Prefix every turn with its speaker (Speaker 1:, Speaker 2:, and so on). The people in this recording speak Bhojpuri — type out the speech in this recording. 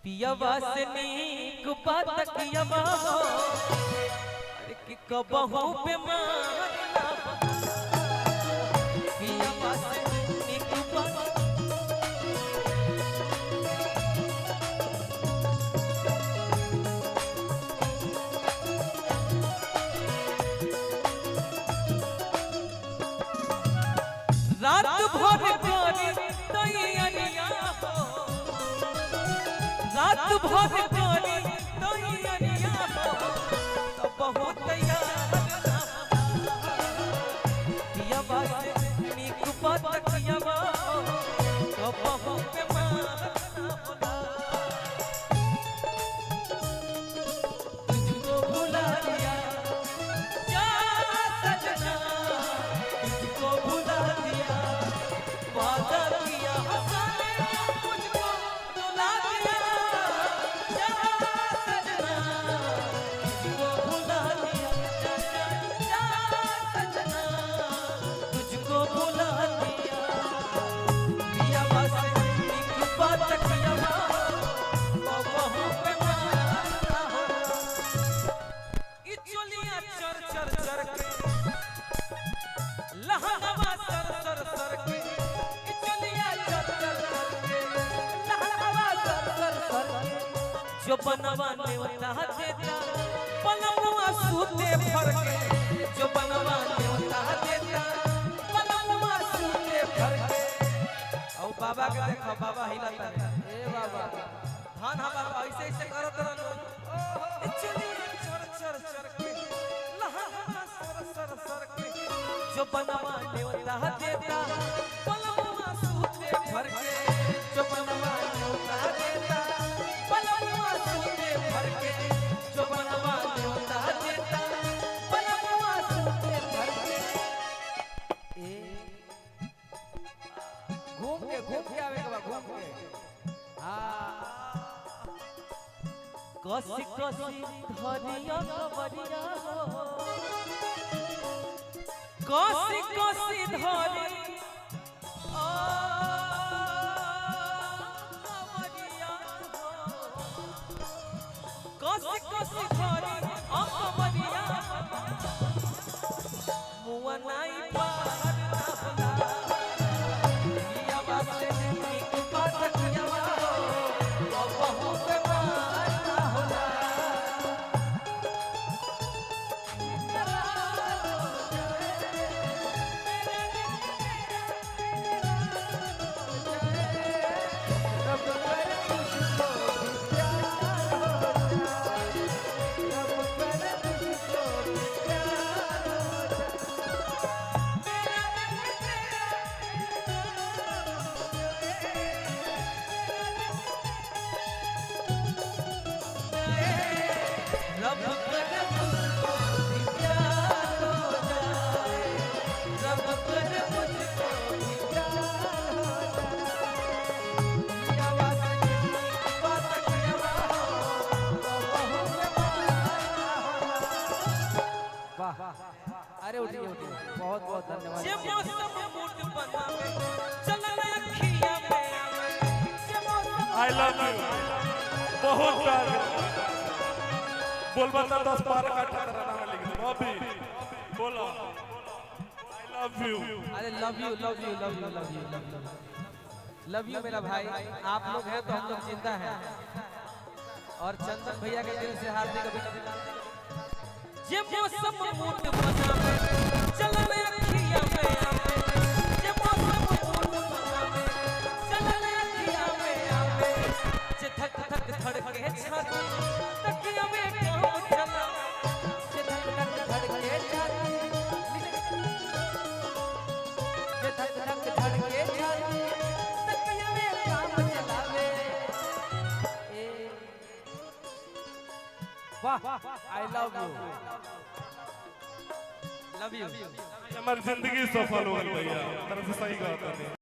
Speaker 1: पियवा से नीक बात कियवा हो अरे कि कबहू बेमार ना पियवा से नीक बात रात भर करी तैयारिया हो रात भर करी तैयारिया हो तो बहुत तैयार पियवा से नीक बात कियवा तो बहुत बेमार ना होला तुझको भुला दिया क्या सजना तुझको भुला दिया वादा किया हंसाने मुझको रुला दिया क्या सजना तुझको भुला दिया क्या सजना तुझको भुला दिया पियवा से नीक बात कियवा बहु बेमार ना होला ई चोलिया चर चर चर के लहंगवा सर सर सर के ई चोलिया चर चर चर के लहंगवा सर सर सर के जो बनवा ने उता देता पलंगवा सूते भर के जो बनवा ने उता देता पलंगवा सूते भर के औ बाबा के देखो बाबा हिलाता है ए बाबा धान हा बाबा ऐसे ऐसे करत रहलो ई चोलिया चर चर चर के लहंगवा सर सर सर के जो बनवा ने उता देता पलंगवा सूते भर के जो बनवा ने उता देता पलंगवा सूते भर के जो बनवा ने उता देता पलंगवा सूते भर के ए घूम के आवे के बा घूम के हां कसी कसी धरिया कवरिया हो कसी कसी धरी कवरिया कसी कसी धरी कवरिया मुआ नाई पार ना होला पियवा से नीक बात कियवा हो बहु बेमार ना होला रब करे मुझको भी प्यार हो जाए रब करे मुझको भी प्यार हो जाए पियवा से नीक बात कियवा तो बहु बेमार ना होला वाह अरे उठिए बहुत बहुत धन्यवाद जे मौसम मूड बनावे चलल अखियां में आवे जे मौसम
Speaker 2: आई लव यू बहुत प्यार बोल बता 10 12 का ठहरा नाम लिख दो अभी बोलो आई लव यू
Speaker 1: अरे love you love you love you love you love you मेरा भाई आप लोग हैं तो हम लोग जिंदा हैं और चंदन भैया के दिल से हार्दिक अभिनंदन जे मौसम मूड बनावे चलल अखियां में आवे जे मौसम मूड बनावे चलल अखियां में आवे जे धक धक धड़के छाती तकिया में काम चला जे धक धक धड़के छाती जे धक धक धड़के छाती तकिया में काम चलावे ए वाह आई लव यू
Speaker 2: हमारी जिंदगी सफल हो गई भैया तरफ से सही कहा था।